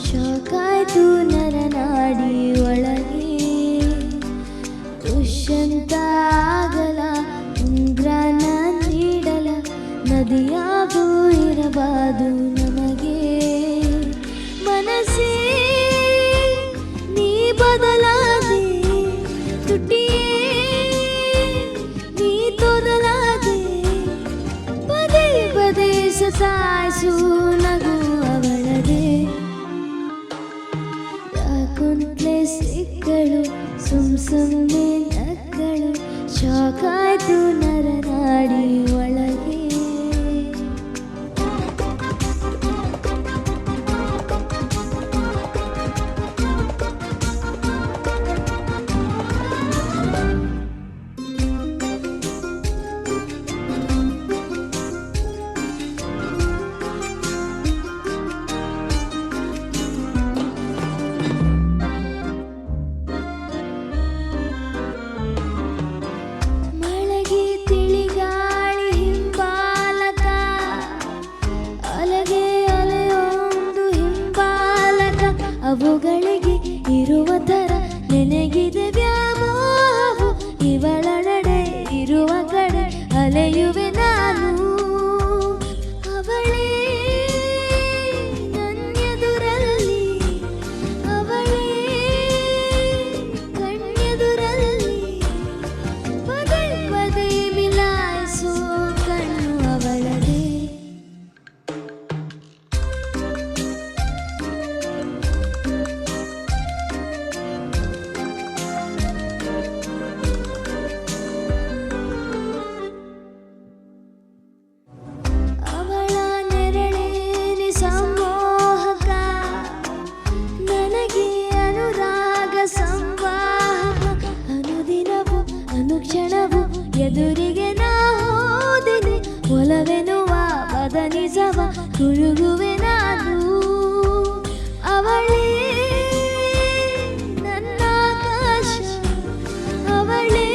ಶಾಕಾಯ್ತು ನರನಾಡಿ ಒಳಗೆ ದುಷ್ಯಂತ ಆಗಲ ಇಂದ್ರನ ನೀಡಲ ನದಿಯಾಗೂ ಇರಬಾದು ನಮಗೆ ಮನಸ್ಸೇ ನೀ ಬದಲಾದೆ ತುಟಿಯೇ ನೀ ತೊದಲಾದೆ ಪದೇ ಪದೇ ಸತಾಯಿಸು ನಗು ಅವಳದೆ ಯಾಕುಂತ್ಲೆ ಸಿಕ್ಕಳು ಸುಮ್ನೆ ನಕ್ಕಳು ಶಾಕಾಯ್ತು ನರನಾಡಿ ಒಳಗೆ ಅವುಗಳಿಗೆ ಇರುವ ಥರ ನೆನಗಿದೆ ವ್ಯಾಮೋಹವು ಇವಳ ನಡೆ ಇರುವ ಕಡೆ ಅಲೆಯುವೆ ನಾನು ಅವಳೇ ನನ್ನೆದುರಲ್ಲಿ ಅವಳೇ ಕಣ್ಣೆದುರಲ್ಲಿ ಪದೇ ಪದೇ ಮಿಲಾಯಿಸೋ ಕಣ್ಣು ಅವಳದೇ ಕ್ಷಣವು ಎದುರಿಗೆ ನಾ ಹೋದಿನಿ ಒಲವೆನುವ ಬದನಿಸವ ಕುರುಗುವೆ ನಾನು ಅವಳೇ ನನ್ನ ಆಕಾಶ ಅವಳೇ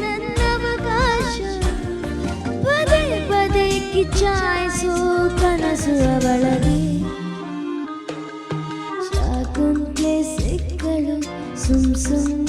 ನನ್ನ ಅವಕಾಶ ಪದೇ ಪದೇ ಕಿಚ್ಚಾಯಿಸೋ ಕನಸು ಅವಳದೇ ಶಾಕುಂತ್ಲೆ ಸಿಕ್ಕಳು ಸುಮ್